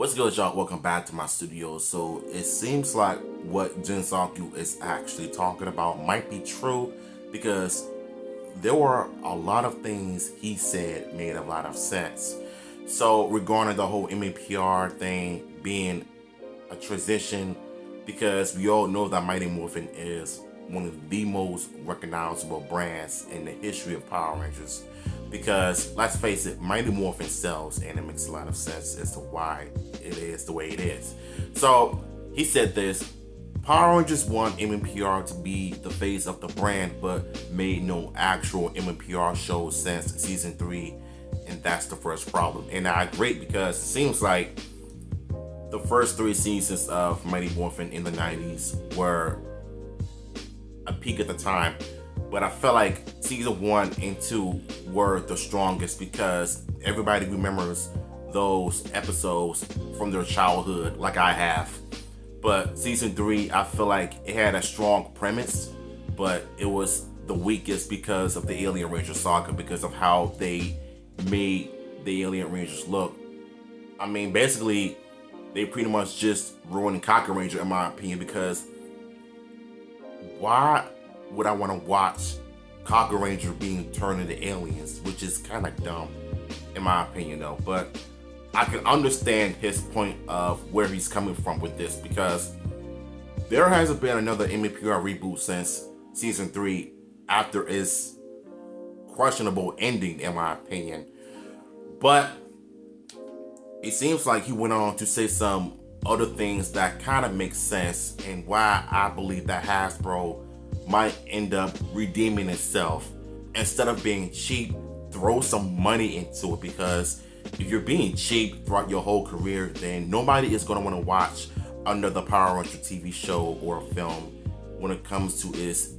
What's good, y'all? Welcome back to my studio. So it seems like what Jinsaku is actually talking about might be true because there were a lot of things he said made a lot of sense. So regarding the whole mmpr thing being a transition, because we all know that Mighty Morphin is one of the most recognizable brands in the history of Power Rangers. Because let's face it, Mighty Morphin sells, and it makes a lot of sense as to why it is the way it is. So he said this: Power Rangers want mmpr to be the face of the brand, but made no actual mmpr shows since season 3, and that's the first problem. And I agree, because it seems like the first 3 seasons of Mighty Morphin in the 90s were a peak at the time, but I felt like season 1 and 2 were the strongest because everybody remembers those episodes from their childhood like I have. But season 3, I feel like it had a strong premise, but it was the weakest because of the Alien Ranger saga, because of how they made the Alien Rangers look. I mean, basically, they pretty much just ruined Cocker Ranger, in my opinion, because why would I want to watch Cocker Ranger being turned into aliens, which is kind of dumb, in my opinion, though. But I can understand his point of where he's coming from with this, because there hasn't been another mmpr reboot since season 3 after its questionable ending, in my opinion. But it seems like he went on to say some other things that kind of make sense, and why I believe that Hasbro might end up redeeming itself. Instead of being cheap, throw some money into it, because if you're being cheap throughout your whole career, then nobody is going to want to watch another Power Ranger TV show or film when it comes to its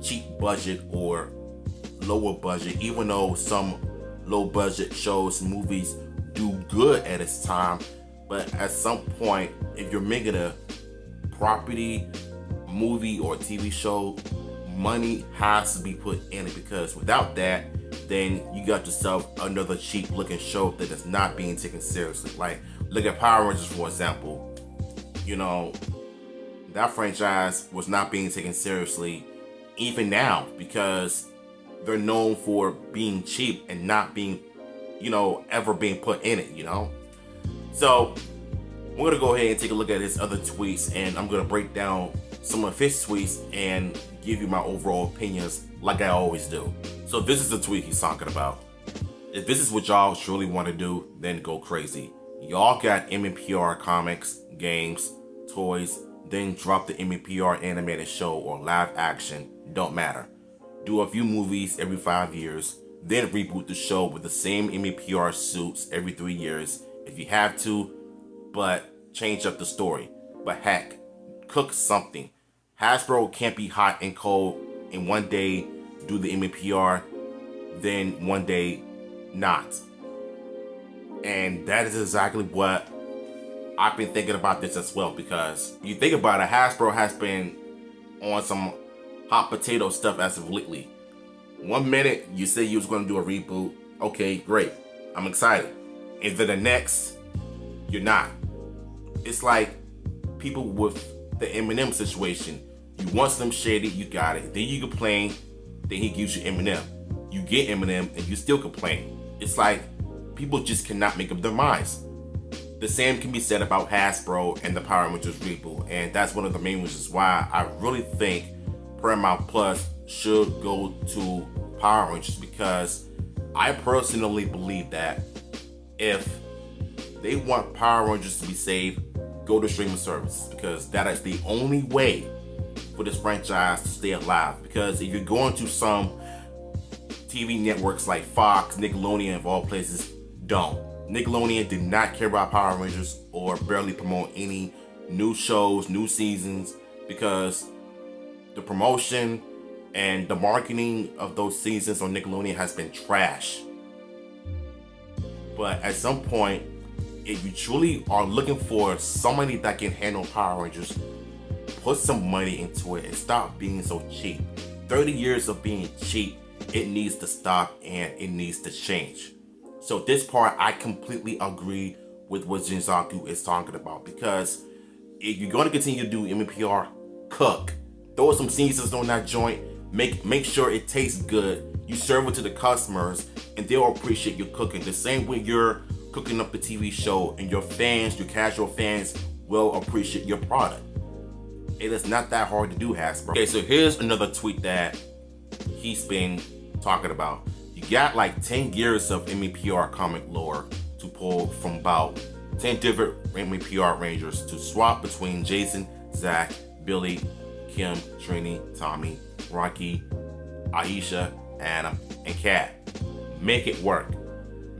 cheap budget or lower budget, even though some low budget shows and movies do good at its time. But at some point, if you're making a property, movie, or TV show, money has to be put in it, because without that, then you got yourself another cheap looking show that is not being taken seriously. Like, look at Power Rangers, for example. You know, that franchise was not being taken seriously even now, because they're known for being cheap and not being, ever being put in it, So we're gonna go ahead and take a look at his other tweets, and I'm gonna break down some of his tweets and give you my overall opinions like I always do. So this is the tweet he's talking about. If this is what y'all truly want to do, then go crazy. Y'all got mmpr comics, games, toys, then drop the mmpr animated show or live action, don't matter. Do a few movies every 5 years, then reboot the show with the same mmpr suits every 3 years if you have to, but change up the story. But heck, cook something. Hasbro can't be hot and cold and one day do the mmpr, then one day not. And that is exactly what I've been thinking about this as well, because you think about it, Hasbro has been on some hot potato stuff as of lately. One minute you say you was going to do a reboot, okay, great, I'm excited, and then the next you're not. It's like people with the Eminem situation. You want Slim Shady, you got it. Then you complain, then he gives you Eminem. You get Eminem and you still complain. It's like people just cannot make up their minds. The same can be said about Hasbro and the Power Rangers reboot, and that's one of the main reasons why I really think Paramount Plus should go to Power Rangers, because I personally believe that if they want Power Rangers to be saved, go to streaming services, because that is the only way for this franchise to stay alive. Because if you're going to some TV networks like Fox, Nickelodeon, of all places, don't. Nickelodeon did not care about Power Rangers or barely promote any new shows, new seasons, because the promotion and the marketing of those seasons on Nickelodeon has been trash. But at some point, if you truly are looking for somebody that can handle Power Rangers, put some money into it and stop being so cheap. 30 years of being cheap, it needs to stop and it needs to change. So this part, I completely agree with what Jinsaku is talking about. Because if you're going to continue to do mmpr, cook, throw some seasons on that joint, make sure it tastes good, you serve it to the customers, and they'll appreciate your cooking the same way you're cooking up the TV show, and your fans, your casual fans, will appreciate your product. It is not that hard to do, Hasbro. Okay, so here's another tweet that he's been talking about. You got like 10 years of mmpr comic lore to pull from about 10 different mmpr Rangers to swap between Jason, Zach, Billy, Kim, Trini, Tommy, Rocky, Aisha, Adam, and Kat. Make it work.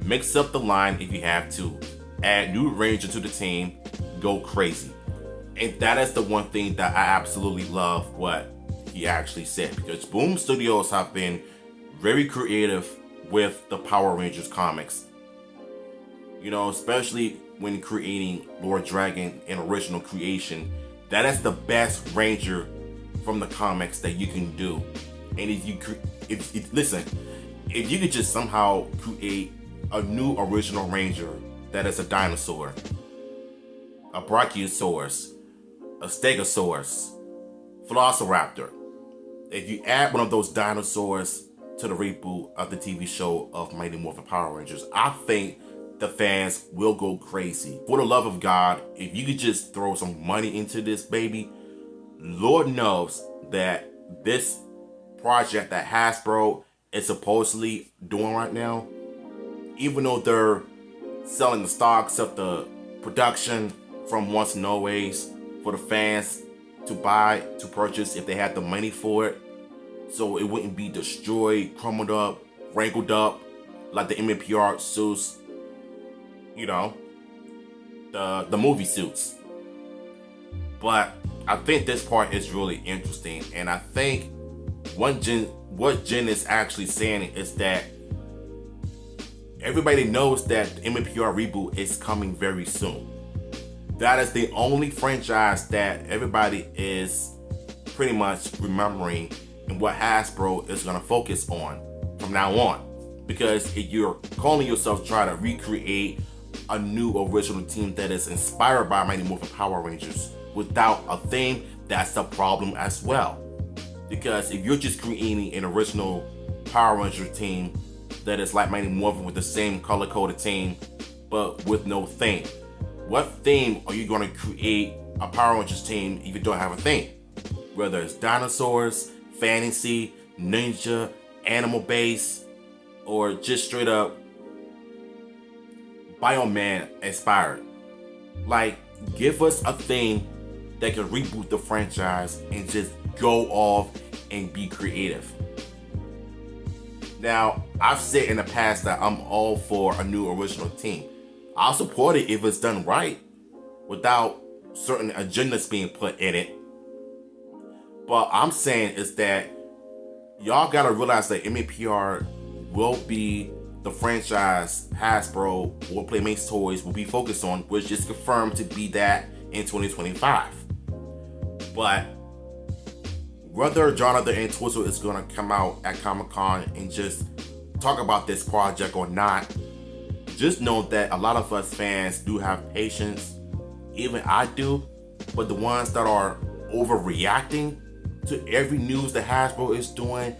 Mix up the line if you have to. Add new Ranger to the team. Go crazy. And that is the one thing that I absolutely love what he actually said, because Boom Studios have been very creative with the Power Rangers comics. You know, especially when creating Lord Dragon and original creation. That is the best Ranger from the comics that you can do. And if you could just somehow create a new original Ranger that is a dinosaur, a Brachiosaurus, a Stegosaurus, Velociraptor. If you add one of those dinosaurs to the reboot of the TV show of Mighty Morphin Power Rangers, I think the fans will go crazy. For the love of God, if you could just throw some money into this baby, Lord knows that this project that Hasbro is supposedly doing right now, even though they're selling the stocks of the production from once and always for the fans to buy, to purchase if they had the money for it, so it wouldn't be destroyed, crumbled up, wrinkled up like the mmpr suits, you know, the movie suits. But I think this part is really interesting, and I think what Jen is actually saying is that everybody knows that the mmpr reboot is coming very soon. That is the only franchise that everybody is pretty much remembering and what Hasbro is going to focus on from now on. Because if you're calling yourself trying to recreate a new original team that is inspired by Mighty Morphin Power Rangers without a theme, that's a problem as well. Because if you're just creating an original Power Ranger team that is like Mighty Morphin with the same color-coded team but with no theme, what theme are you going to create a Power Rangers team if you don't have a theme? Whether it's dinosaurs, fantasy, ninja, animal-based, or just straight up Bioman inspired. Like, give us a theme that can reboot the franchise and just go off and be creative. Now, I've said in the past that I'm all for a new original team. I'll support it if it's done right, without certain agendas being put in it. But I'm saying is that y'all gotta realize that mmpr will be the franchise Hasbro or Playmates Toys will be focused on, which is confirmed to be that in 2025. But whether Jonathan and Twizzle is gonna come out at Comic-Con and just talk about this project or not, just know that a lot of us fans do have patience. Even I do. But the ones that are overreacting to every news that Hasbro is doing,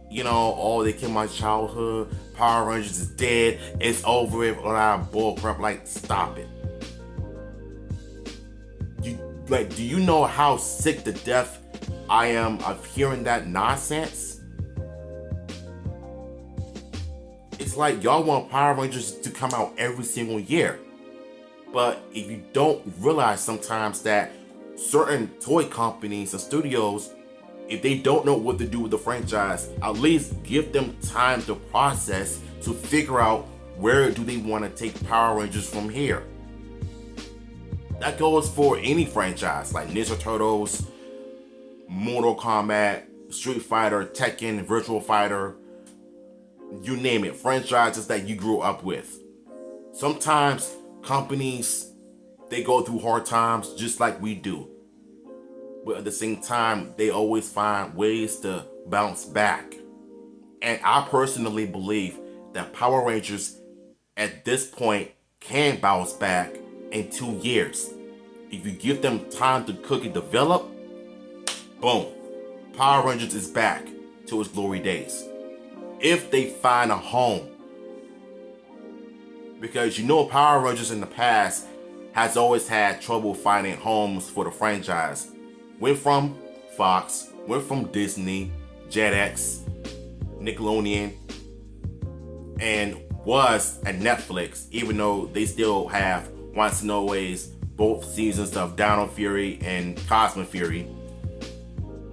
you know, oh, they killed my childhood, Power Rangers is dead, it's over with, all that bull crap, like, stop it. Do you know how sick to death I am of hearing that nonsense? It's like y'all want Power Rangers to come out every single year. But if you don't realize sometimes that certain toy companies and studios, if they don't know what to do with the franchise, at least give them time to process, to figure out where do they want to take Power Rangers from here. That goes for any franchise like Ninja Turtles, Mortal Kombat, Street Fighter, Tekken, Virtual Fighter, you name it, franchises that you grew up with. Sometimes companies, they go through hard times just like we do. But at the same time, they always find ways to bounce back. And I personally believe that Power Rangers at this point can bounce back in 2 years. If you give them time to cook and develop, boom, Power Rangers is back to its glory days. If they find a home. Because Power Rangers in the past has always had trouble finding homes for the franchise. Went from Fox, went from Disney, Jetix, Nickelodeon, and was at Netflix, even though they still have Once and Always, both seasons of Dino Fury and Cosmic Fury.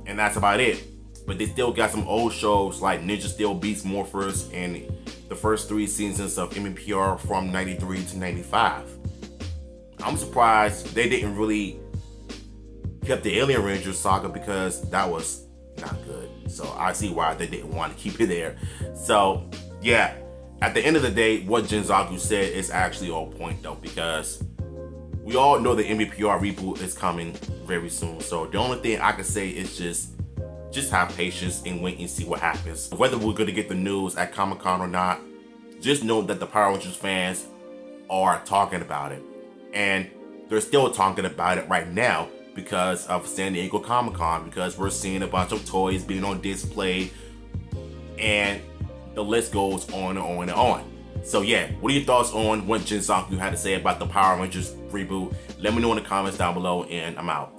And that's about it. But they still got some old shows like Ninja Steel Beast Morphers and the first 3 seasons of mmpr from 93 to 95. I'm surprised they didn't really keep the Alien Rangers saga, because that was not good. So I see why they didn't want to keep it there. So yeah, at the end of the day, what Jinsaku said is actually on point though, because we all know the mmpr reboot is coming very soon. So the only thing I can say is just have patience and wait and see what happens. Whether we're going to get the news at Comic-Con or not, just know that the Power Rangers fans are talking about it. And they're still talking about it right now because of San Diego Comic-Con, because we're seeing a bunch of toys being on display, and the list goes on and on and on. So yeah, what are your thoughts on what Jinsaku had to say about the Power Rangers reboot? Let me know in the comments down below, and I'm out.